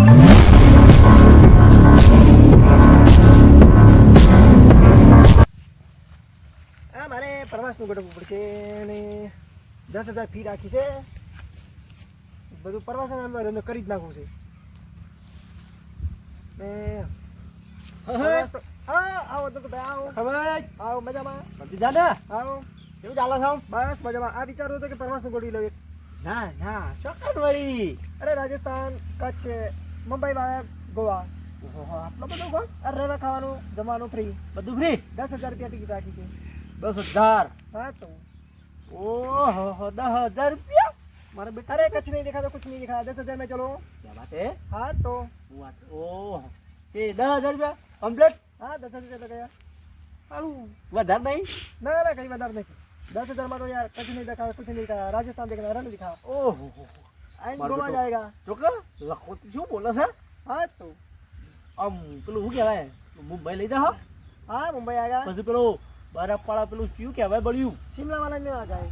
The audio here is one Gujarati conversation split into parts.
આ મારે પ્રવાસનું ગોઠવવું પડશે અને 10,000 ફી રાખી છે. બધું પ્રવાસન કરી જ નાખવું છે. ને પ્રવાસ તો આવો તો ભાઈ આવો મજામાં આવો. કેવું ચાલે છે? બસ મજામાં. આ વિચારતો હતો કે પ્રવાસનું ગોઠવી લઉં એક. ના ચોક્કસ વળી. અરે રાજસ્થાન, કચ્છ, મુંબઈ, ગોવા. ઓહો, આટલો બધો કોણ? અરે રહેવા ખાવાનું જમવાનું ફ્રી. બધું ફ્રી? 10,000 રૂપિયા ટિકિટ રાખી છે. 10,000? હા તો ઓહો, 10,000 રૂપિયા? મારા બેટા अरे कुछ नहीं दिखा तो कुछ नहीं दिखा. 10,000 में चलो. क्या बात है? हाँ तो વાત. ઓહો, એ 10,000 રૂપિયા કમ્પ્લીટ? हाँ 10,000 लग गया. આવું વધારે નહીં? ना ना कहीं बदर नहीं. 10,000 में तो यार कुछ नहीं दिखा, कुछ नहीं दिखा. राजस्थान देखना, रण दिखा. ઓહો, आइन मारो गोवा बेटो. जाएगा. ચોક્કસ લખોતી શું બોલે છે? हाँ तो આમ પેલું શું કહેવાય, મુંબઈ લઈ જાઓ हाँ मुंबई आएगा. પછી પેલું બરફવાળા પેલું શું કહેવાય બળ્યું शिमला वाला में आ जाए.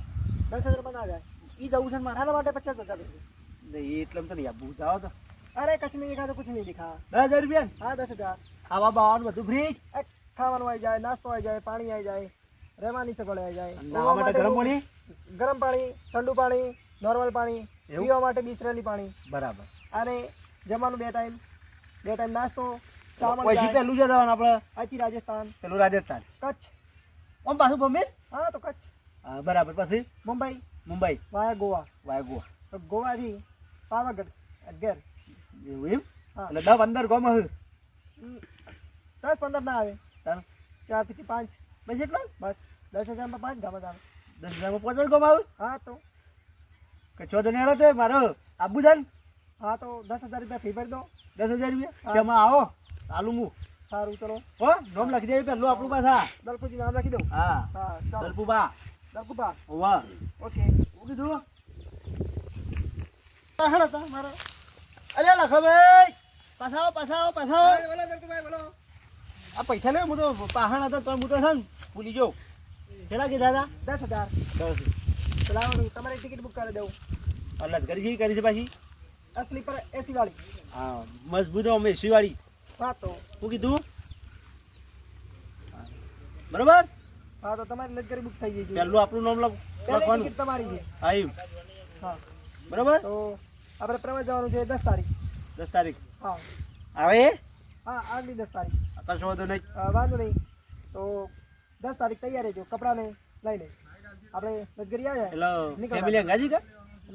10,000 में आ जाए. એ જવું છે ને મારે? आना वाटे 50,000 रुपये. નહીં એટલે તો નહીં આપવું. જાઓ તો. अरे कुछ नहीं दिखा तो कुछ नहीं दिखा. 10,000 રૂપિયા? हाँ 10,000. ખાવા બાવાનું બધું ફ્રી? ખાવાનું આવી જાય, નાસ્તો આવી જાય, પાણી આવી જાય, રહેવાની સગવડ આવી જાય. નાવા માટે ગરમ પાણી? ગરમ પાણી, ઠંડુ પાણી, નોર્મલ પાણી, એવું? પીવા માટે બિસરેલી પાણી. બરાબર. અને જમવાનું બે ટાઈમ નાસ્તો, ચા મળી પછી જાય. પેલું છે જવાનું આપણે અહીંથી રાજસ્થાન, પેલું રાજસ્થાન, કચ્છ. આમ પાછું બોમ્બે? હા તો કચ્છ, બરાબર. પછી મુંબઈ, મુંબઈ, વાયા ગોવા. વાય ગોવા. તો ગોવાથી પાવાગઢ 11. એવું એમ? હા. એટલે 10-15 ગામ હશે. 10-15 ના આવે. તાર 4 થી 5. બસ એટલા? બસ 10,000 માં 5 ગામ જ આવે. 10,000 માં 50 ગામ આવે? હા તો કચ્છો તો નહીં હાલો તે મારો આબુ છે ને? હા તો 10,000 રૂપિયા ફી ભરી દો. 10,000 રૂપિયા? હા. તેમાં આવો આલુ હું. સારું ચલો. હો નામ લખી દેવી પેલું આપણું પાછા. દલપુજી નામ લખી દો. હા હા ચાલો. દલપુબા. દલપુબા. વાહ. ઓકે. હું કીધું હેડો તા મારો. અરે લખભાઈ પાછાઓ બોલો દલપુભાઈ બોલો. આ પૈસા લે હું તો પહાણ હતા તો હું તો છે ને ભૂલી જાઉં. છેલ્લા કીધા હતા? 10,000. 10. ચલાવો તમારી ટિકિટ બુક કરી દઉં. અલગ કરી છે પાછી? સ્લીપર એસી વાળી. હા મજબૂત અમે શિવાળી. હા તો હું કીધું બરોબર. હા તો તમારી લશ્કરી બુક થઈ ગઈ છે. પેલું આપણું નામ પહેલી લખવાનું. ટિકિટ તમારી છે. હા એમ હા બરોબર. તો આપણે પ્રવાસ જવાનું છે 10 તારીખ. 10 તારીખ હા આવે? હા આગલી 10 તારીખ. કશો વાંધો નહીં. વાંધો નહીં. તો 10 તારીખ તૈયાર રહેજો કપડાને લઈને. આપણે લશ્કરી આવ્યા એટલે નીકળવા. ફેમિલી અંગાજી કા?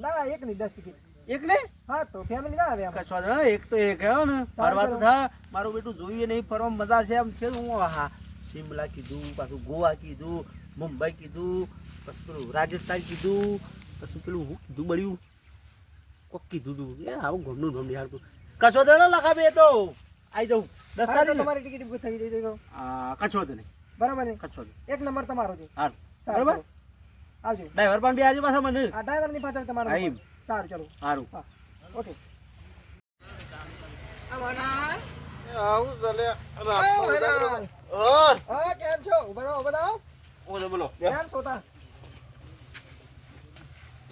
ના એક નહીં 10 ટિકિટ. એક ને? હા તો ફેમિલી ના આવે આમાં. કશો વાંધો નહીં. એક તો એક હેડો ને ફરવા તો થા. મારું બેટું જોઈએ નહીં ફરવામાં મજા છે એમ છે. હું હા શિમલા કીધું, પાછું ગોવા કીધું, મુંબઈ કીધું, પછી પેલું રાજસ્થાન કીધું, પછી પેલું હું કીધું બળ્યું કોક કીધું તું એ આવું ગમનું ગમ નિહાળતું. કશો તો લખાવે એ તો આવી જાઉં 10 હા તો તારીખ. તમારી ટિકિટ બુક થઈ ગઈ છે. કશો તો નહીં. બરાબર ને? કશો તો એક નંબર તમારો છે. હા સારું, બરોબર. ચલો. આવજો. ડ્રાઈવર પણ બે આજે પાછા મને. આ ડ્રાઈવરની પાછળ તમારો હા, એમ. નંબર. સારું ચલો. સારું. હા ઓકે. આવું ચાલે. હા કેમ છો? ઉભા થાઓ. બોલો કેમ છો તા?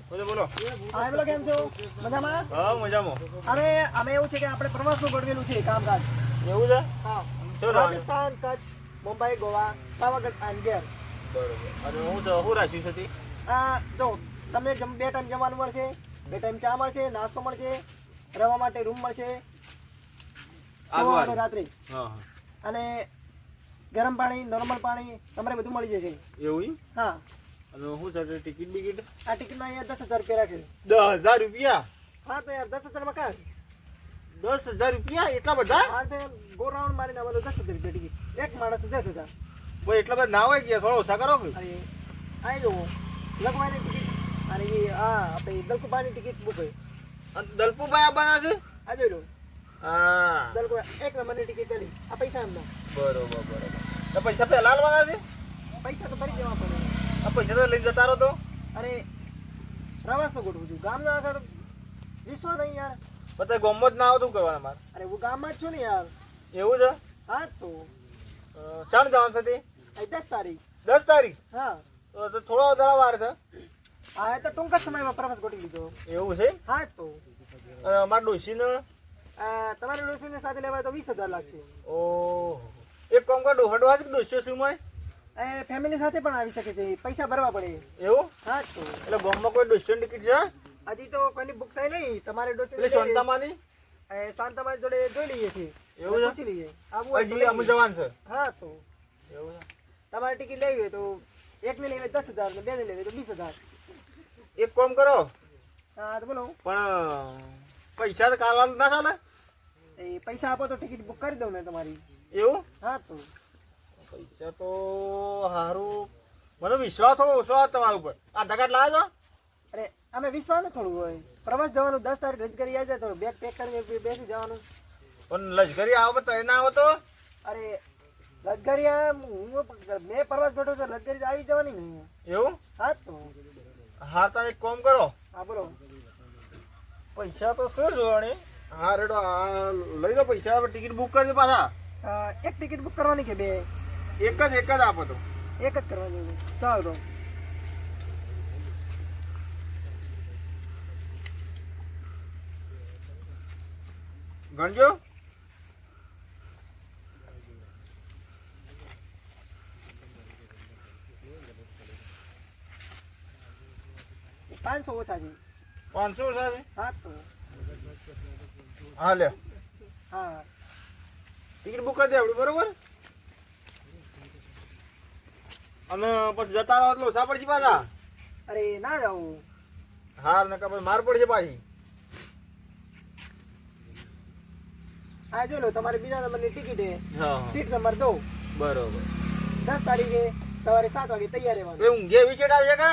બોલો. હા બોલો કેમ છો? મજામાં? હા મજામાં. અરે અમે એવું છે કે આપણે પ્રવાસનું ગોઠવેલું છે કામકાજ. એવું છે? હા શું રાજસ્થાન, કચ્છ, મુંબઈ, ગોવા, પાવાગઢ અને 11. બરોબર. અને હું શું રાખ્યું છે? જો તમને બે ટાઈમ જમવાનું મળશે, બે ટાઈમ ચા મળશે, નાસ્તો મળશે, રહેવા માટે રૂમ મળશે, સવારે રાત્રે. હા અને ગરમ પાણી, નોર્મલ પાણી તમારે બધું મળી જશે. એવું? હા અને હું છે ટિકિટ બિકિટ? આ ટિકિટના અહીંયા 10,000 રૂપિયા રાખેલ. 10,000 રૂપિયા? હા તો યાર 10,000 માં કાંઈ 10,000 રૂપિયા એટલા બધા? હા તો ગો રાઉન્ડ મારીને આવવાનું 10,000 રૂપિયા ટિકિટ. એક માણસ 10,000. કોઈ એટલા બધા ના હોય ગયા થોડો ઓછા કરો કે? અરે આવી જવો લગવાની ટિકિટ અને એ આપણે દલકુબાની ટિકિટ બુક હોય. દલપુભાઈ આવવાના છે? આ જોઈ લો હા દલકુબા એક નંબરની ટિકિટ કરી. આ પૈસા એમના. બરોબર. તો પૈસા પહેલા આલવાના છે? પૈસા તો ભરી દેવા પડે. આ પૈસા તો લઈને જતા રહો તો? અરે પ્રવાસનો ગોઠવું છું ગામનો આગળ વિશ્વાસ નહીં યાર. બધા ગોમમાં જ ના આવતું કરવાના મારે. અરે હું ગામમાં જ છું ને યાર. એવું છે? હા તો શાણ જવાનું છે તે? 10 તારીખ. 10 તારીખ? હા તો થોડો વધારે વાર છે. હા એ તો ટૂંક જ સમયમાં પ્રવાસ ગોઠવી દીધો. એવું છે? હા તો મારા ડોશીને તમારે ડોસીને સાથે લેવાય તો 20,000 લાગશે. ઓહો એક કામ કર હડવા જ દોસ્યો શું મય ફેમિલી સાથે પણ આવી શકે છે, પૈસા ભરવા પડે. એવું હા તો એટલે ગામમાં કોઈ દોસ્યો ટિકિટ છે હજી તો કોઈની બુક થઈ નહીં. તમારે એટલે ડોસી શાંતામાની શાંતામાં જોડે જોઈ લઈએ છીએ, એવું છે? પૂછી લઈએ. આવું હોય તો હજી અમે લઈએ. જવાન છે હા તો એવું છે તમારે ટિકિટ લેવી હોય તો એકને લેવી હોય 10,000 ને બેને લેવી હોય તો 20,000. એક કામ કરો હા તો બોલો. પણ પૈસા તો કાલ ના ચાલે એ પૈસા આપો તો ટિકિટ બુક કરી દઉં ને તમારી. એવું હા તો પૈસા તો સારું મને વિશ્વાસ થોડો ઓછો આવે તમારા ઉપર આધાર કાર્ડ લાવ્યો છો અરે અમે વિશ્વાસ થોડું હોય. પ્રવાસ જવાનું 10 તારીખ રજ કરી આવી જાય તો બેગ પેક કરીને બેસી જવાનું. પણ લશ્કરી આવો તો ના આવો તો અરે લગરિયા મેં પ્રવાસ બેઠો છે, લગરી આવી જવાની ને. એવું હા તો હા તમે એક કામ કરો હા બોલો. પૈસા તો શું જોવાની હા રેડો આ લઈ દો પૈસા ટિકિટ બુક કરી દો પાછા એક ટિકિટ બુક કરવાની કે બે? એક જ આપો તો એક જ કરવાની. ચાલો તો ગણજો 500 ઓછા છે. 500 સાહેબ હા તો હા લે હા ટિકિટ બુક કરી દે આપડી બરોબર અને પછી જતા રહો એટલે ઓછા પડશે પાછા. અરે ના જાવું. હાર નકા પછી માર પડશે પાછી. હા જો લો તમારે બીજા નંબરની ટિકિટ છે, હા સીટ નંબર 2. બરોબર 10 તારીખે સવારે 7 વાગે તૈયાર રહેવાનું. એ ઊંઘે એવી સેટ આવશે કે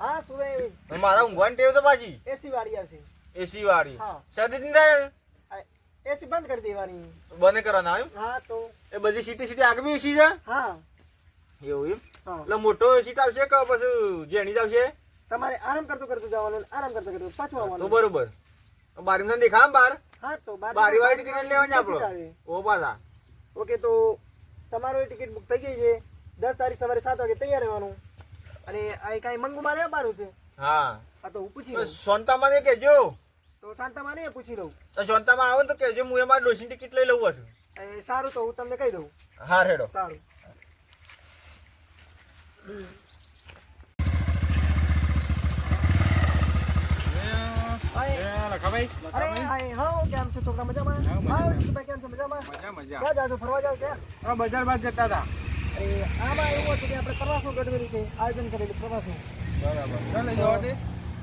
હા સુવે મારા ઊંઘવાની ટેવ તો પાછી એસી વાળી આવશે. એસી વાળી હા. શરદી નહીં થાય એસી બંધ કરી દેવાની. બંધ કરવાના આવ્યું હા તો એ બધી સીટી આગળ એસી છે હા એવું એમ હા એટલે મોટો સીટ આવશે કે પછી જેણી જ આવશે તમારે આરામ કરતું જવાનું, આરામ કરતું પાછું તો આવવાનું. બરોબર બારી દેખા બાર હા તો બારી વાળી ટિકિટ લેવાની સીટ આપણો આવે. ઓ પાછા ઓકે તો તમારો ટિકિટ બુક થઈ ગઈ છે. 10 તારીખ સવારે 7 વાગે તૈયાર રહેવાનું. અને આ કાંઈ મંગુ મારે આવવાનું છે. હા આ તો હું પૂછી લઉં. શાંતામાં ને કહેજો તો શાંતામાં નહીં પૂછી લઉં. તો શાંતામાં આવે ને તો કહેજો હું એમાં ડોસી ટિકિટ લઈ લઉં છું. સારું તો હું તમને કહી દઉં. હા રેડો સારું. અરે હા કેમ છો છોકરા મજામાં? હા જીતુભાઈ કેમ છો મજામાં? ક્યાં જાવ છો? ફરવા જાવ ક્યાં? બજાર બાદ જતા હતા અરે આમાં એવું હતું કે આપણે પ્રવાસનું ગોઠવેલું છે, આયોજન કરેલું પ્રવાસનું. બરાબર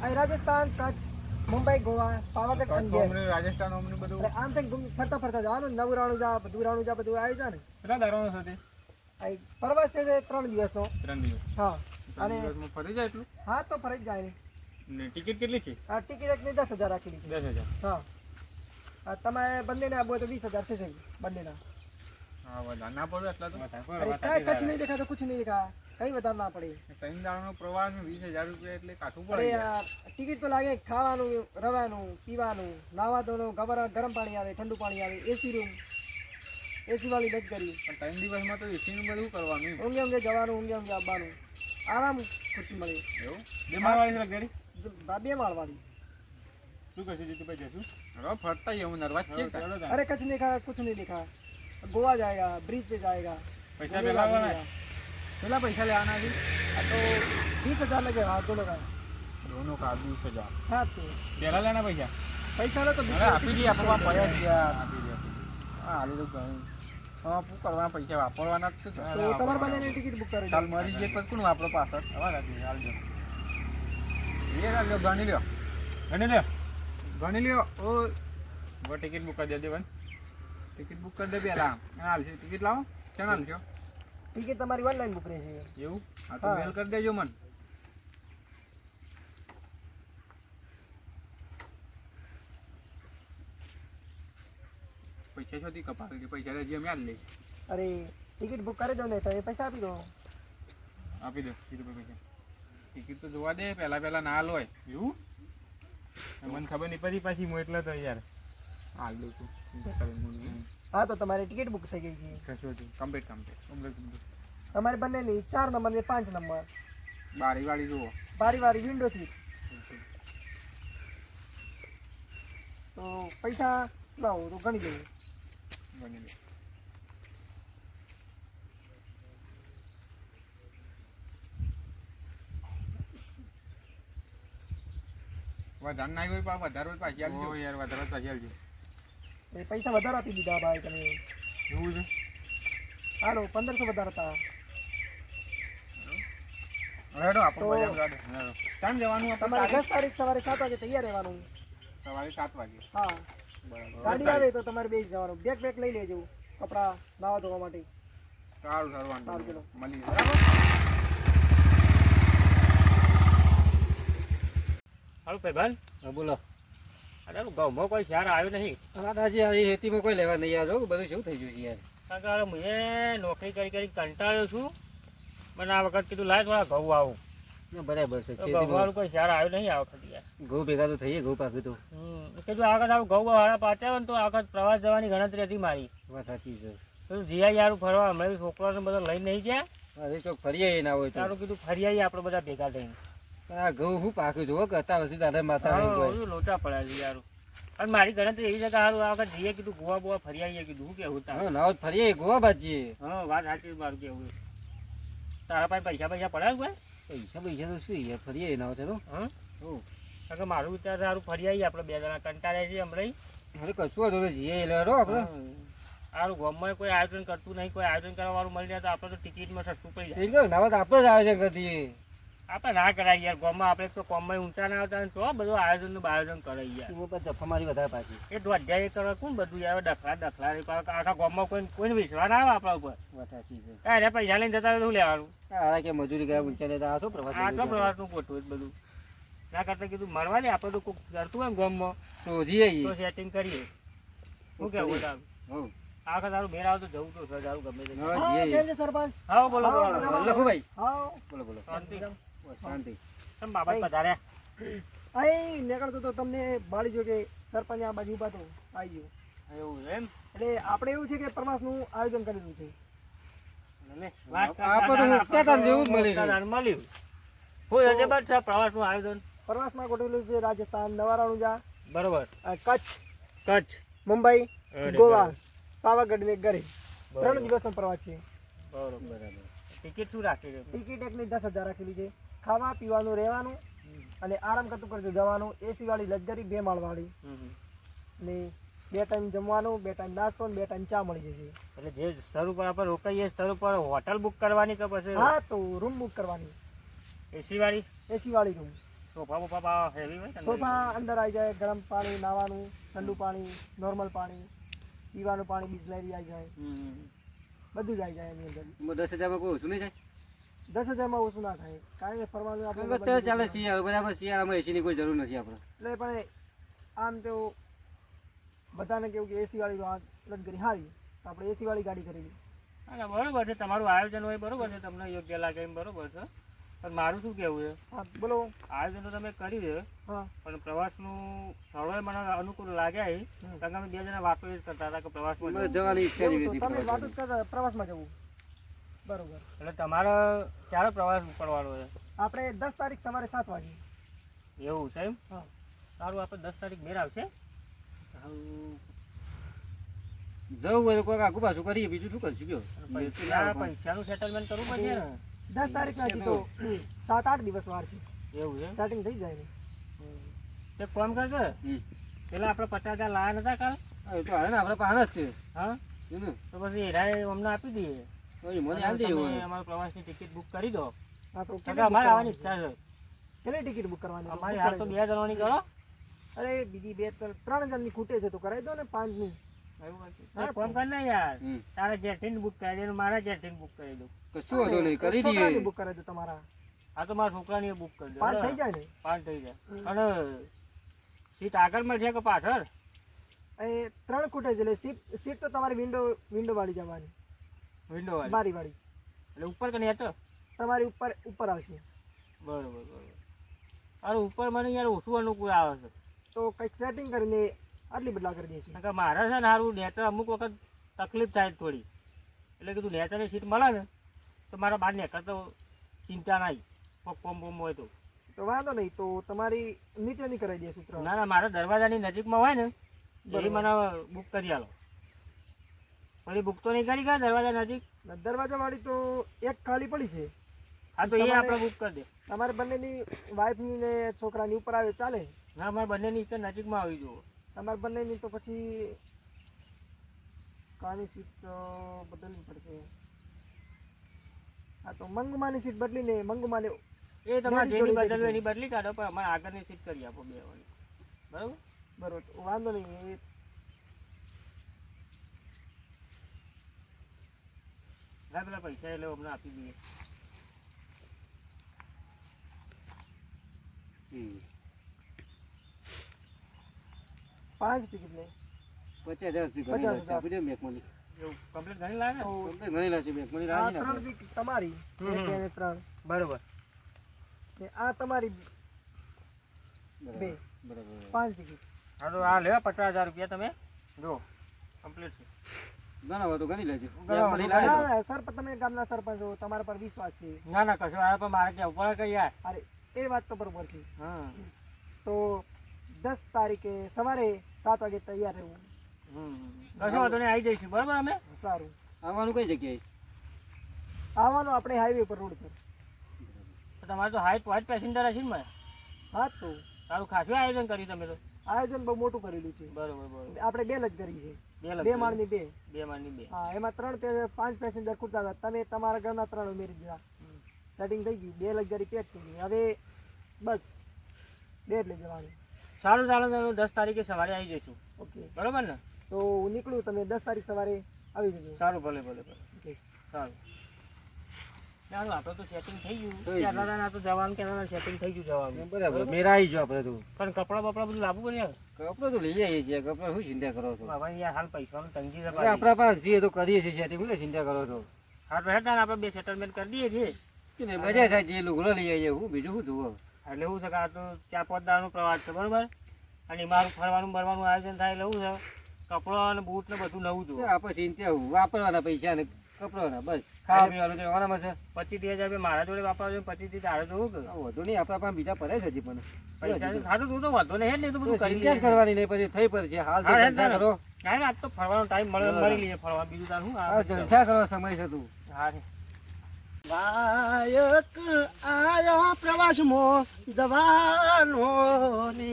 અહીં રાજસ્થાન, કચ્છ, મુંબઈ, ગોવા, પાવાગઢ, અંજાર. રાજસ્થાન બધું એટલે આમ થઈને ફરતા ફરતા જવાનું. નવું રાણું જા બધું રાણું જા બધું આવી જાય ને. કેટલા દારૂ સાથે અહીં પ્રવાસ છે 3 દિવસનો. 3 દિવસ હા અને ફરી જાય એટલું હા તો ફરી જ જાય ને. ને ટિકિટ કેટલી છે આ ટિકિટ એકની 10,000 રાખેલી છે. 10,000 હા તમે બંનેને આપવું હોય તો 20,000 થશે બંનેના. હા વધારે ના પડે એટલા તો અરે કાંઈ કચ્છ નહીં દેખા તો કુછ નહીં દેખા, કઈ વધારે ના પડે. 3 દાડાનો પ્રવાસ 20,000 રૂપિયા એટલે કાઠું અરે આ ટિકિટ તો લાગે. ખાવાનું, રવાનું, પીવાનું, નાવા ધોવાનું, ગરમ પાણી આવે, ઠંડુ પાણી આવે, એસી રૂમ, એસી વાળી લક્ઝરી. પણ 3 દિવસમાં તો એસી નું બધું કરવાનું ઊંઘે ઊંઘે જવાનું, ઊંઘે ઊંઘે આવવાનું, આરામ ખુરશી મળે. એવું 2 માળ વાળી લક્ઝરી 2 માળ વાળી. શું કરશું જીતુભાઈ જશું હવે ફરતા ही हम नर्वस છે अरे कुछ नहीं देखा, कुछ नहीं देखा. गोवा जाएगा, ब्रिज पे जाएगा. पैसा पेला પેલા પૈસા લેવાના છે तो 20,000 लगेगा दोनों का. दोनों का 20,000 हाँ तो પેલા લેના પૈસા पैसा लो तो અરે આપી દઈએ આપણને પૈસા ગયા આપી દે હા હાલી તો ગયું હા શું કરવાના પૈસા વાપરવાના જ છે तो તમારે બધાને ટિકિટ બુક કરી કાલ મરી જઈએ પછી કોણ વાપરો પાછળ હવા રાખી હાલજો એ હાલજો ગણી લ્યો ગણી લ્યો ઓ ટિકિટ બુક કરી દેજે ટિકિટ બુક કરી દે પેલા હાલ છે ટિકિટ લાવો ચેનલ છો ટિકિટ તમારી ઓનલાઈન બુક રહેશે. એવું હા તો મેલ કરી દેજો મને પૈસા છોથી કપાવી કે પૈસા હજી અમે આજ લઈ અરે ટિકિટ બુક કરી દો ને તો એ પૈસા આપી દો. આપી દો પૈસા ટિકિટ તો જોવા દે પહેલા ના હાલ હોય એવું મને ખબર નહીં પડી પાછી હું એટલે તો યાર હાલ દઉં છું હા તો તમારી ટિકિટ બુક થઈ ગઈ છે. કમ્પ્લીટ તમારી બંનેની 4 નંબર ને 5 નંબર બારી વાળી જુઓ બારી વાળી વિન્ડો સીટ. તો પૈસા લાવો તો ગણી દઉં. બની લે. વધારે ના હોય પા વધારે હોય પાછી આલજો. યાર વધારે હોય પાછી આલજો. એ પૈસા વધારે આપી દીધા ભાઈ તમે. એવું છે. હાલો 1500 વધારે હતા. હેડો આપણે તો- બજાર ગાડે. હેડો. ક્યાં જવાનું આપણે? તમારે 10 તારીખ સવારે 7 વાગે તૈયાર રહેવાનું. સવારે 7 વાગે. હા બરાબર. ગાડી આવે તો તમારે બેસી જવાનું. બેગ બેગ લઈ લેજો કપડા નાવા ધોવા માટે. સારું સારું વાંધો સારું, નહીં. ચલો. મળીએ. હાલો ભાઈ હા બોલો. અરે ઘઉંમાં કોઈ સાર આવ્યો નહીં. દાદાજી આ ખેતીમાં કોઈ લેવા નહીં યાર. બધું શું થઈ ગયું છે યાર. કારણ કે હવે હું નોકરી કરી કરી કંટાળ્યો છું. મને આ વખત કીધું લાય થોડા ઘઉં આવું. ના, બરાબર છે. તો ખેતીમાં ઘઉંવાળું કોઈ સાર આવ્યો નહીં આ વખત યાર. ઘઉં ભેગા તો થઈએ. ઘઉં પાક્યું તો કીધું આ વખત આવું ઘઉં હારા પાચાવે ને તો આ વખત પ્રવાસ જવાની ગણતરી હતી મારી. વાત સાચી છે. કીધું જીયા યારું ફરવા હમણાં છોકરાને બધા લઈને નહીં ગયા. અરે ચોક ફરીએ ના હોય તો. તારું કીધું ફરી આવીએ આપણે બધા ભેગા થઈને. પણ આ ઘઉં શું પાક્યું છે? કે અત્યાર સુધી દાદા માતા નહીં કોઈ. બધું લોચા પડ્યા છે યારું. અને મારી ગણતરી એવી છે કે સારું આ વખત જીએ કીધું ગોવા બોવા ફરી આવીએ કીધું શું કેવું તારું? હા ના હોય તો ફરીએ ગોવા બાજીએ. હા વાત સાચી મારું કેવું. તારા પાસે પૈસા પૈસા પડ્યા કોઈ? પૈસા પૈસા તો શું યાર ફરીએ ના હોય તો. હા હો. કારણ કે મારું વિચાર સારું ફરી આવીએ આપણે બે જણા કંટાળ્યા છીએ હમણાં. અરે કશું વાંધો નહીં. જઈએ એટલે હેડો આપણે. સારું ગામમાં કોઈ આયોજન કરતું નહીં, કોઈ આયોજન કરવા વાળું મળી જાય તો આપણે તો ટિકિટમાં સસ્તું પડી જાય. ઠીક છે ના હોય તો આપણે જ આયોજન કરી દઈએ. આપણે ના કરાય યાર ગામમાં. આપણે તો કોમમાં ઊંચા ના આવતા તો બધું આયોજનનું આયોજન કરાય યાર. એમાં પછી જફા મારી વધારે પાછી. એ ધ્વજા એ કરવા કોણ બધું યાર ડખલા આખા ગામમાં કોઈને વિશ્વાસ ના આવે આપણા ઉપર. વાત સાચી છે. અરે પૈસા લઈને જતા શું લેવાનું? આ કે મજૂરી ગયા ઊંચા લેતા આ શું પ્રવાસ આ તો પ્રવાસનું ખોટું જ બધું. ના કરતા કીધું મરવા લે આપણે તો કોઈ કરતું હોય ને ગામમાં તો જઈએ. તો સેટિંગ કરીએ. શું કેવું તારું? હો. આ વખત તારું મેર આવે તો જવું તો સર જાવું ગમે તે. હા, હા જઈએ. કેમ છે સરપંચ? હા બોલો બોલો. હા, બોલો. લખુભાઈ હા બોલો બોલો. શાંતિ. શાંતિ. તમે બાબા પધાર્યા. અહીં નીકળતો તો તમને બાળી જો કે સરપંચ આ બાજુ ઉભા તો આવી ગયો. એવું છે એમ? એટલે આપણે એવું છે કે પ્રવાસનું આયોજન કરેલું છે. લે, વાત કરતા આપણે તો હતા, મુક્તાધાર જેવું જ મળ્યું છે. મુક્તાધાર મળ્યું. હું જબર છે પ્રવાસનું આયોજન. પ્રવાસમાં ગોઠવેલું છે રાજસ્થાન, નવારાણુજા, બરોબર. કચ્છ, કચ્છ. મુંબઈ, અરે ગોવા, પાવાગઢ ને ઘરે. બરોબર. 3 દિવસનો પ્રવાસ છે. બરોબર. બરાબર. ટિકિટ શું રાખી છે? ટિકિટ એકની 10,000 રાખેલી છે. ખાવા પીવાનું રહેવાનું અને આરામ કરતું કરતું જવાનું. એસી વાળી લક્ઝરી 2 માળ વાળી ને 2 ટાઈમ જમવાનું, 2 ટાઈમ નાસ્તો અને 2 ટાઈમ ચા મળી જશે. એટલે જે સ્થળ ઉપર આપણે રોકાઈએ સ્થળ ઉપર હોટલ બુક કરવાની કે પછી હા તો રૂમ બુક કરવાની. એસી વાળી? એસી વાળી રૂમ. સોફા બોફા હેવી હોય ને? સોફા અંદર આવી જાય. ગરમ પાણી, નાવાનું, ઠંડુ પાણી, નોર્મલ પાણી, પીવાનું પાણી, બિસ્લેરી આવી જાય. બધું જ આવી જાય એની અંદર. એમાં 10,000 કોઈ ઓછું નહીં થાય? 10,000 ઓછું ના થાય. કારણ કે ફરવાનું આપણે અત્યારે ચાલે શિયાળો. બરાબર. શિયાળામાં એસી ની કોઈ જરૂર નથી આપણે. એટલે પણ આમ તો બધાને કેવું કે એસી વાળી લક્ઝરી સારી, તો આપણે એસી વાળી ગાડી કરેલી. હા બરોબર છે. તમારું આયોજન હોય બરોબર છે, તમને યોગ્ય લાગે એમ બરોબર છે. પણ મારું શું કેવું છે, હા બોલો. આયોજન તો તમે કર્યું છે હા પણ પ્રવાસનું સ્થળોએ મને અનુકૂળ લાગ્યા એ. કારણ કે અમે બે જણા વાતો એ જ કરતા હતા કે પ્રવાસમાં અમારે જવું. જવાની ઈચ્છા જ એવું હતી તો તમે વાતો જ પ્રવાસની. કરતા પ્રવાસમાં જવું. બરોબર. એટલે તમારે ક્યારે પ્રવાસ ઉપડવાનો છે? આપણે 10 તારીખ સવારે 7 વાગે. એવું છે એમ? હા સારું, આપણે 10 તારીખ મેળ આવશે. જવું હોય તો કોઈક આગુ પાછું કરીએ. બીજું શું કરશું કયો? પૈસાનું સેટલમેન્ટ કરવું પડશે ને? 10 તારીખ ના તો 7-8 દિવસ વાર છે. એવું છે? સેટિંગ થઈ જાય ને. એક કામ કરશે, હમ. પેલા આપણે 50,000 લાયા નતા કાલ? હા, એ તો હાલે ને આપણે પાસે જ છે. હા જોને. તો પછી હેરાએ અમને આપી દઈએ. તો એ મને અને આલી દે તમે એવું. અમારા પ્રવાસની ટિકિટ બુક કરી દો. હા તો કારણ કે અમારે આવવાની ઈચ્છા છે. કેટલી ટિકિટ બુક કરવાની? અમારી હાલ તો 2 જણની કરો. અરે બીજી 3 જણની ખૂટે છે તો કરાવી દો ને 5 ની. એક કામ કર ને યાર, હમ. તારા જેઠીને બુક કરી દે ને મારા જેઠીને બુક કરી દઉં. કશું વાંધો નહીં. કરી છોકરાની દઈએ. બુક કરાવી દો તમારા. આ તો મારા છોકરાની બુક કરી દે. 5 થઈ જાય ને. 5 થઈ જાય. અને સીટ આગળમાં છે કે પાછળ? એ 3 ખૂટે છે એટલે સીટ તો તમારી વિન્ડો વાળી જવાની, વિન્ડો વાળી? બારી વાળી. એટલે ઉપર કે નહીં? તમારી ઉપર આવશે. બરોબર બરોબર. અરે ઉપર મને યાર ઓછું અનુકૂળ આવે છે. તો કંઈક સેટિંગ કરીને આટલી બદલા કરી દઈશું. કારણ કે મારે છે ને સારું નેચર અમુક વખત તકલીફ થાય થોડી. એટલે કીધું નેચરની સીટ મળે ને તો મારા બહાર નેચર તો ચિંતા નહીં. કોમ હોય તો તો વાંધો નહીં, તો તમારી નીચેની કરાવી દઈશું. ના ના, મારા દરવાજાની નજીકમાં હોય ને એવી મને બુક કરી આલો. પછી બુક તો નહીં કરી ગયા દરવાજા નજીક? દરવાજા વાળી તો એક ખાલી પડી છે. હા તો એ આપણે બુક કરી દે. તમારે બંનેની વાઈફની ને છોકરાની ઉપર આવે ચાલે? ના અમારે બંનેની એક નજીકમાં આવી જુઓ. તમારે બંનેની તો પછી કાની સીટ તો બદલવી પડશે. હા તો મંગુમાની સીટ બદલીને મંગુમાને એ તમારે જેની જોડી બદલવી એની બદલી કાઢો, પણ અમારે આગળની સીટ કરી આપો બે વાળી. બરાબર? બરોબર, વાંધો નહીં. ના પેલા પૈસા એટલે અમને આપી દઈએ. પાંચ ટિકિટ ને 50,000 થી 50,000 આપી દે મેકમની. એવું કમ્પ્લીટ ગણી લાગે ને? તમને ઘણી લાગશે મેકમની આ રાખી 3 નાખો. ટિકિટ તમારી, એક બે ને 3, બરોબર. ને આ તમારી બે, બરાબર. 5 ટિકિટ. હા તો આ લેવા 50,000 રૂપિયા તમે જો કમ્પ્લીટ છે. ઘણા હોય તો ગણી લેજો. ઘણા મેકમની હોય તો લાવી દો. ના, સર તમે ગામના સરપંચ છો, તમારા પર વિશ્વાસ છે. ના ના કશું આ પણ મારે ક્યાં ઉપર કઈ યાર. અરે એ વાત તો બરોબર છે. હા. તો 10 તારીખે સવારે 7 વાગે તૈયાર રહેવું. કશું વાંધો નહીં, આવી જઈશું બરાબર. અમે સારું. આવવાનું કઈ જગ્યાએ? આવવાનું આપણે હાઈવે પર, રોડ પર. તો તમારે તો હાઈટ પેસેન્જર હશે ને? હા તો સારું ખાસું આયોજન કર્યું તમે તો. આયોજન બહુ મોટું કરેલું છે. બરોબર બરોબર. આપણે 2 જ કરી છે. બે 2 માળની 2. બે માળની બે. હા, એમાં 5 પેસેન્જર ખૂટતા હતા. તમે તમારા ઘરના 3 ઉમેરી દીધા. સેટિંગ થઈ ગયું. 2 લક્ઝરી પેક થઈ ગઈ. હવે બસ 2 જ લઈ જવાની. સારું ચાલો તમે 10 તારીખે સવારે આવી જઈશું. ઓકે, બરોબર ને? તો હું નીકળું, તમે 10 તારીખ સવારે આવી જજો. સારું ભલે ભલે ભલે. ઓકે. સારું ચાલો આપણે તો સેટિંગ થઈ ગયું. થઈ ગયું. પહેલાં તો જવાનું કે સેટિંગ થઈ ગયું જવાનું. બરાબર મેરા આવી જાઓ આપણે તો. પણ કપડાં બપડા બધું લાવવું પડે યાર. કપડાં તો લઈ આવીએ છીએ. કપડાં શું ચિંતા કરો છો? બાબા યાર હાલ પૈસાનું તંગી છે અરે પાછી. આપણા પાસે છીએ તો કરીએ છીએ setting. શું ચિંતા કરો છો? હા તો હેઠળ આપણે બે સેટલમેન્ટ કરી દઈએ છીએ. એટલે મજા થાય છે. લુગડો લઈ આવીએ. હું બીજું શું જુઓ? એટલે એવું છે કે આ તો 4-5 દાડાનો પ્રવાસ છે બરોબર. અને મારું ફરવાનું બરવાનું આયોજન થાય એટલે એવું છે કપડો અને બૂટ ને બધું નવું જોવું. આપણે ચિંતા હું વાપરવાના પૈસા ને કપડાના બસ. ખાવા પીવાનું તો એવાનામાં છે. 25,000 રૂપિયા મારા જોડે વાપરવા જોઈએ, 25,000 તારે જોવું કે વધુ નહીં. આપણા પાસે બીજા પડે છે હજી પણ. પૈસા ખાતું તું તો વાંધો નહીં હેડ ને, એ તો બધું કરી ચિંતા જ લઈએ. કરવાની નહીં. પછી થઈ પડશે. હાલ તો હા, હેડ જલસા ને. કરો. ના ના, આજ તો ફરવાનો ટાઈમ મળી લઈએ ફરવા. બીજું તાર શું હાલ જલસા કરો. સમય છે તું. હા રે. ગાયક આયા પ્રવાસમાં જવાનો ને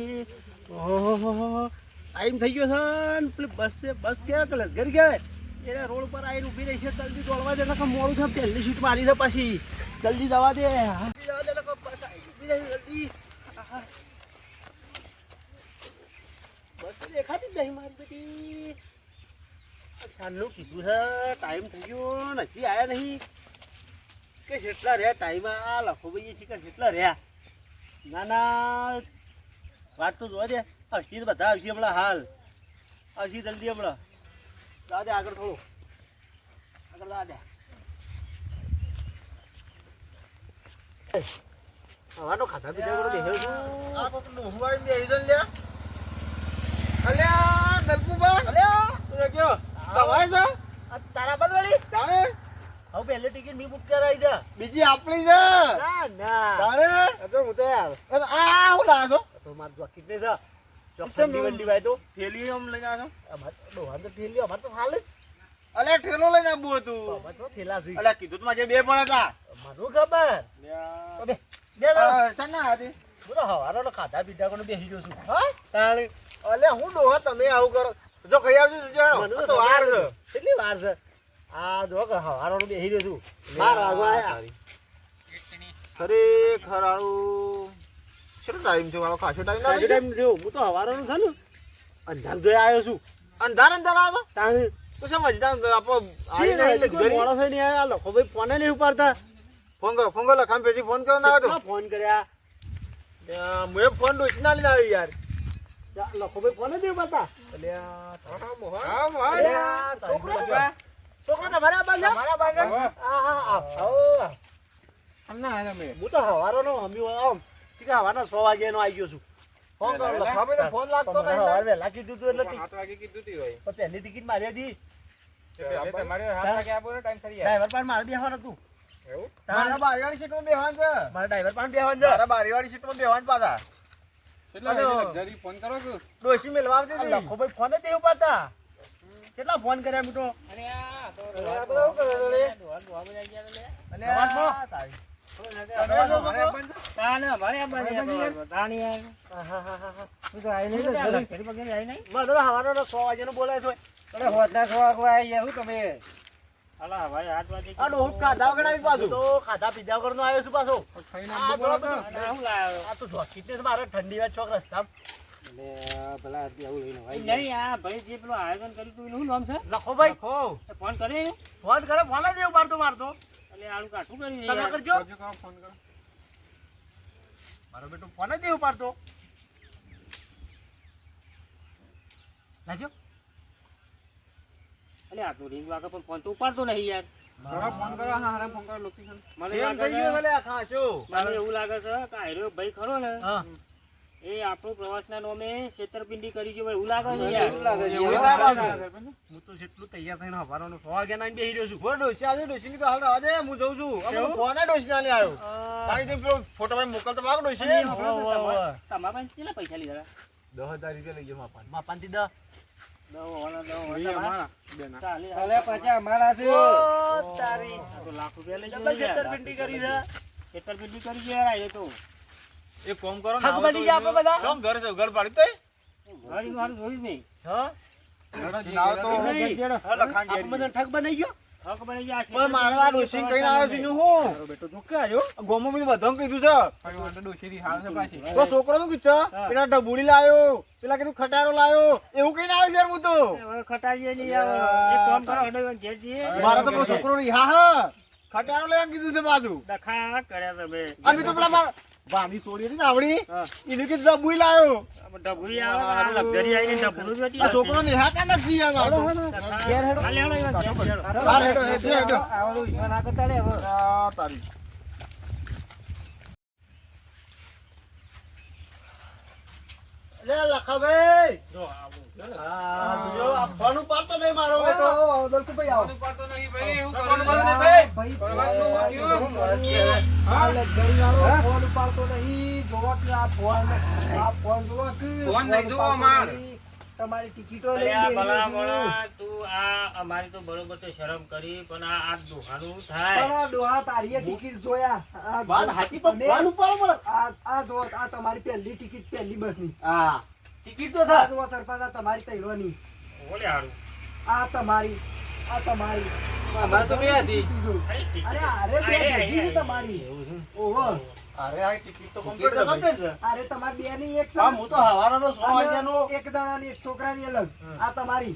ટાઈમ થઈ ગયો છે ને પેલી બસ ક્યાં કે ઘર ગયા એને રોડ પર આવીને ઊભી રહી છે. જલ્દી દોડવા દે નકર મોડું છે. પહેલી સીટ મારી છે પછી. જલ્દી જવા દે. જલ્દી જવા દે નકર બસ ઊભી રહી જલ્દી. બસ તો દેખાતી જ નહીં મારી બેટી. ચાલનું કીધું છે ટાઈમ થઈ ગયો ને હજી આવ્યા નહીં કે જેટલા રહ્યા ટાઈમ આ લખો ભાઈ છે કે જેટલા રહ્યા. ના ના વાત તો જોવા દે. હસી તો બધા આવશે હમણાં. હાલ આવશે જલ્દી હમણાં. જવા દે આગળ થોડું આગળ જવા દે. હવાનો ખાધા પીધા કરો બેહ્યો છું. આ કોક ડોહવાઈ બેહી જન લ્યા. અલ્યા નલકુબા અલ્યા તું કયો દવાઈ છે આ તારા બદવાળી જાણે. હવે પહેલી ટિકિટ મી બુક કરાવી દે. બીજી આપણી છે. ના ના જાણે તો હું તો યાર આ હું લાગો તો માર જોકીટ ને છે. ચોકડી વંડી ભાઈ તો થેલી આમ લઈને આવ્યો. અમાર ડોહાન તો થેલી અમાર તો હાલ જ. અલે ઠેલો લઈને આવું હતું. અમાર તો થેલા છે. અલે કીધું તો માજે બે પડ્યા હતા. મારું ખબર. બે બે સના હતી. હું તો હવારો ખાધા પીધા કોને બેસી ગયો છું. હા તાળી. અલે હું ડોહા તમે આવું કરો જો ખાઈ આવજો જાણો તો વાર છે. કેટલી વાર છે? આ જો કે હવારો બેસી રહ્યો છું. બાર વાગવા આયા. ખરેખર આવું કેટલો ટાઈમ છે મારો? ખાસો ટાઈમ ના ટાઈમ થયો. હું તો હવારો છે ને અંધાર જોઈ આવ્યો છું. અંધાર અંધાર આવ્યો તાણી તો સમજતા આપો મોડો થઈને આવ્યા લોકો ભાઈ ફોને નહીં ઉપાડતા. ફોન કરો લખામ પેટી ફોન કરો ના આવ્યો ફોન કર્યા. મેં ફોન ડોસી ના લઈને આવ્યો યાર. લખો ભાઈ ફોન જ ઉપાડતા. છોકરો તમારા બાજુ હું તો હવારો નો આમ ચીકા હવાના 6 વાગે નો આવી ગયો છું. ફોન કરો લખાભાઈ ફોન લાગતો નહીં. વહેલા કીધું તું એટલે 7 વાગે કીધું તી ભાઈ. પણ પહેલી ટિકિટ મારી હતી. તમારે 7 વાગે આપો ને ટાઈમ થઈ જાય. ડ્રાઈવર પાસે મારે બેહવાનું હતું. એવું? મારા બારીવાળી સીટમાં બેહવાનું છે. મારા ડ્રાઈવર પાસે બેહવાનું છે. મારા બારીવાળી સીટમાં બેહવાનું પાછા. કેટલા અરે, લક્ઝરી ફોન કરો કે ડોશી મેલવા આવતી હતી. લખો ભાઈ ફોન જ નહીં ઉપાડતા. કેટલા ફોન કર્યા મીઠો? અરે આ તો આ બધા શું કરે છે રે? ડોહા બધા ગયા લે. અલ્યા, તારી. તમે શું કરો? તાને અમારે આ બાજુ તાણી આ. તું તો આઈ નહીં ને આ ઘરે. લક્ઝરી પગેરી આવી નહીં? મારે તો સવારનો 6 વાગ્યાનો બોલાય છે. અરે હોતના સો વાગવા આઈ ગયા શું તમે અલા ભાઈ 8 વાગે આ ડોહું ખાધા વગર આવી પાછું. તો ખાધા પીધા વગરનો આવ્યો છું પાછો. ખાઈને આ આમ બોલો થોડો કે બધો. શું લાવ્યો? આ તો જોકીટ ને મારે ઠંડી વાત ચોક રસ્તા. એટલે પેલા આવું લઈને આઈ નહીં આ ભાઈ જે પેલું આયોજન કર્યું હતું એનું શું નામ છે? લખો ભાઈ. એ ફોન કરે ફોન કરે, ફોન જ એવું મારતો. એટલે આનું કાઠું કર્યું તમે યાર. કરજો. કરજો કરો ફોન કરો મારો બેટો ફોન જ એવું પાડતો. લાજો. એટલે આટલું રિંગ વાગે પણ ફોન તો ઉપાડતો નહીં યાર. થોડા ફોન કરો હા હારે ફોન કરો લોકેશન મને એમ લાગે થઈ ગયું છે- ભલે આ ખાશો. મને એવું લાગે છે કે આયરો ભાઈ ખરો ને હા. એ આપણો પ્રવાસના નામે છેતરપિંડી કરી છે એવું લાગે છે યાર. એવું લાગે છે એવું એવું લાગે લાગે છે. હું તો જેટલું તૈયાર થઈને હવારનો 6 વાગ્યા ના બેહી રહ્યો છું. કોઈ ડોશી આજે ડોશીની તો હાલ રાહ દે, હું જઉં છું. આ મને ફોન જ ડોશી ના લે આવ્યો. તારી જેમ પેલો ફોટો ભાઈ મોકલતો ભાગ ડોશી. અને તમારા પાસે કેટલા પૈસા લીધા? 10,000 રૂપિયા લઈ ગયો માપાન માપાનથી દસ. એ અમારા બેના ચાલે અલે પચા મારા છે ઓ તારી. આ તો લાખ રૂપિયા લઈ ડબલ ગયો યાર. છેતરપિંડી કરી છે. છેતરપિંડી કરી છે યાર આયરો તો. એક ફોન કરો હક બની ગયા આપણે બધા. ચોક ઘર છે ઘર પાડી તોય ગાડીનું હારું જોયું જ નહીં. હા? નાવ તો નહીં. હા, લખાણ આપણે બધા ઠગ બનાવી ગયો. હક બની ગયા. પણ મારે આ ડોશી કઈ આવ્યો છે ને હું મારો બેટો જોકે આવ્યો ગોમો મેં બધાને કીધું છે. ભાઈ વાંડો ડોશીની હાલ છે પાછી તો છોકરો શું કીધું છે? પેલા ઢબુડી લાયો, પેલા કીધું ખટારો લાયો, એવું કઈ ના આવ્યું છે યાર હું તો. હવે ખટાઈએ નહીં યાર. એક કામ કરો હડો ઘેર જઈએ. મારા તો પેલો છોકરો નહીં. હા ખટારો લેવાનું કીધું છે બાજુ. ડખા કર્યા તમે. અમે તો પેલા મારા ભાભી છોડી હતી ને આવડી હા. એને કીધું ડબુડી લાયો. આ ડભુઈ આવે આ લક્ઝરી આવીને ડભુડું જ હતી. આ છોકરો નિહાતા નથી યાર મારો. ઘેર હેડો. હાલે હેડો યાર, ઘેર હેડો. બાર હેડો, હેડો. આવડું વિશ્વાસ ના કરતા લે હવે આ તારી. લે લખાભાઈ. જો આવું. આ જો આ ફોન ઉપાડતો નહીં મારો આવો, બેટો. આવો, દલકુભાઈ આવો. પાડતો નહીં ભાઈ એવું ફોન કરો ઉપાડતો નહીં. ભાઈ, પરવાસનું મૂક્યું. આ લક્ઝરી વાળો ફોન ઉપાડતો નહીં. જોવો કે આ ફોન જોવો કે ફોન નહીં જોવો ઉપાડતો માર. નહીં. તમારી ટિકિટો અરે લઈને આ બેહી ભલા રહ્યો છું. મોણા, તું આ અમારી તો બરોબર તો શરમ કરી પણ આ દુહાનું થાય. પણ આ ડોહા તારીએ ટિકિટ જોયા. આ વાત હાચી પણ ફોન ઉપાડો મને. આ જો આ તમારી પહેલી ટિકિટ પહેલી બસની. હા ટિકિટ તો આ થા. જુઓ સરપંચ આ તમારી તૈણવાની. ઓલે હારું. આ તમારી. આ તમારી. અમારે તો બે હતી અરે ટિકિટ. અરે અરે તે અરે, ભેગી છે અરે, તમારી. એવું છે. ઓહો. અરે આ ટિકિટ તો complete છે ભાઈ. અરે તમારી બે ની એક છે. હા હું તો હવારનો 6 અને વાગ્યાનો. એક જણાની એક છોકરાની અલગ. આ તમારી.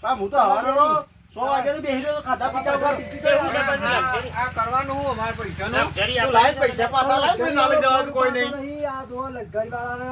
હા હું તો હવારનો 6 વાગ્યાનો બેહી રહ્યો તો ખાધા પીધા વગર. ટિકિટો એવું છે લાવો. પણ આ કરવાનું હું અમારે પૈસાનું લક્ઝરી તું લાય પૈસા પાછા લાય પછી ના લઈ જવાનું કોઈ નહીં. આ જો લક્ઝરી વાળાને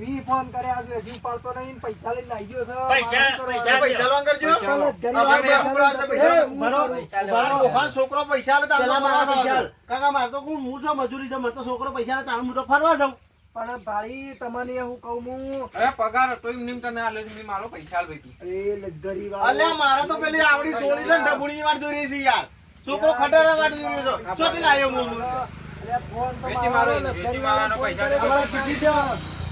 વી ફોન કર્યા છે હજી ઉપાડતો નહીં પૈસા લઈને આવી ગયો છે. પૈસા- મારે એ પૈસા લોન કરજો. પૈસા લો. લક્ઝરી અમારે વાળા એવું કરાવે છે પૈસા. એ, મારો પૈસા લે. મારો ઓખાન છોકરો પૈસા લે તાણ મારા પૈસા લે. કાકા મારે તો હું છો મજૂરી છે મને તો છોકરો પૈસા લે તાણ હું તો ફરવા જાઉં. પણ ભાઈ તમને હું કહું હું અરે પગાર હતો એમ નિમ તને આલે છે, મેં મારો પૈસા આલ ભાઈ તું. અરે લક્ઝરી અલ્યા મારે તો પેલી આવડી સોળી છે ને ઢબુડીની વાટ જોઈ રહી છે યાર. છોકરો ખટારા વાટ જોઈ રહ્યો છે. શોથી લાવ્યો હું. અરે ફોન તો વેચી મારો મારો, લક્ઝરી વેચી વાળાને મારવાનો ફોન પૈસા કર્યો. અમારા ટિકિટ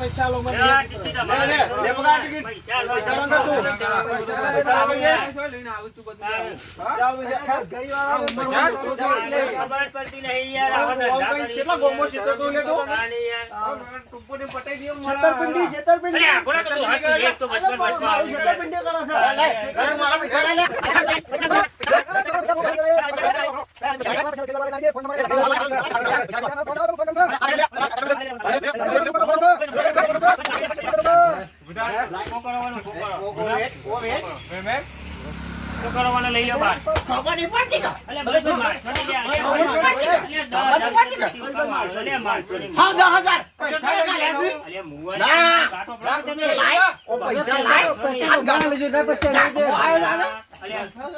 પૈસા લો મને. આ ટિકિટ અમારે. લે, લે પગાર ટિકિટ. પૈસા લો. પૈસા લો તું. પૈસા લો કે? પૈસા લઈને આવું છું બધું આવું. હા? પૈસા પૈસા. લક્ઝરી વાળાને ફોન પૈસા? કર્યો. ખબર પડતી નહીં યાર. આવા ધંધા કરી. કેટલા ગોમો સિત્તેર તો લે તો? પોતાની યાર. આવો મને ટૂંપોને પટાઈ દે છેતરપિંડી અરે છેતરપિંડી. આ ઘોડા તો હાથી એક તો બચપન બચપન આવી ગયો. છેતરપિંડી કરે છે. લે, મારા પૈસા લે, લે. શું કરવાનું, શું કરવાનું? મેં શું કરવાનું લઈ લો બાર. ખબર નહીં પડતી કા? અલે બધું માર. છોડી દે. અલે મારશો નહીં. હા 10,000. પૈસા લે કાલે છે. અલે મુવા ના. કાટો પ્રાણ તમે. ઓ પૈસા લાય. પચાસ લેજો ને પચાસ લેજો.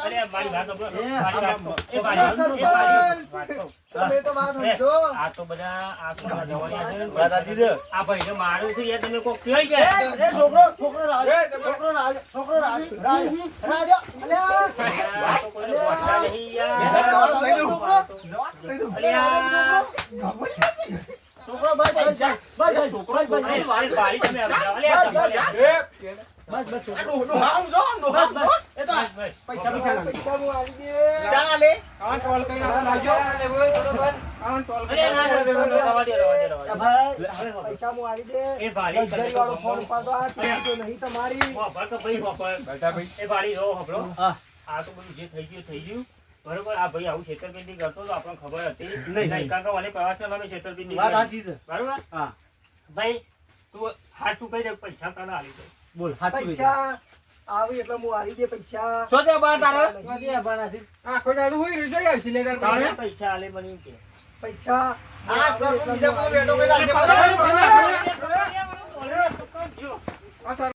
અલે મારી વાત તો બોલો. મારી વાત તો. એ અરે મારી વાત તો. તમે તો વાત સમજો. આ તો બધા આ છોકરા જવાનિયા છે ને. દાદાજી છે. આ ભાઈને માર્યો છે યાર તમે કોક કહી ગયા. એ છોકરો રાજ. છોકરો રાજ. રાજ. અલ્યા. આ તો કોઈને ગોઠતા નહીં યાર. છોકરો. અલે આ છોકરો ભાઈ પૈસા. ભાઈ છોકરો જ બની. વાળી તમે આવી જાઓ. અલ્યા, બસ, બસ, બસ છોકરો. ડોહો, ડોહો, આમ જો, ડોહો, આમ જો. એ તો બસ, બસ. પૈસા પૈસા ના લે. પૈસા હું આલી દે ચાના લે. આવા ટોલ કરીને આપણે લાવજો. આવા ટોલ કરીને અલ્યા, ના, ના, ના, ના, રવા દે, રવા દે, રવા દે. ભાઈ હવે હવે. પૈસા હું આલી દે એ ભાળી લક્ઝરી વાળો ફોન ઉપાડો આ ટીવી તો નહીં તમારી હોભળ તો ભાઈ, હોભળ. બેટા ભાઈ એ ભાળી રહો, હોભળો. હા. આ તો બધું જે થઈ ગયું થઈ ગયું. બરોબર, આ ભાઈ આવું છેતરપિંડી કરતો તો આપણને ખબર હતી નહીં. કારણ કે મને પ્રવાસના નામે છેતરપિંડી વાત કરી. સાચી છે. બરોબર, હા ભાઈ તું સાચું કહી દે, પૈસા તને આલી દે. બોલ સાચું કીધું. પૈસા આવી એટલે હું આલી દે પૈસા શું છે બા તારે? આખો દાડો હોય રહ્યો જોઈ આવશે લેકર તાણે? પૈસા આલે બની કે પૈસા આ સર બીજા કોઈ બેઠો કોઈ લાગશે. આ સર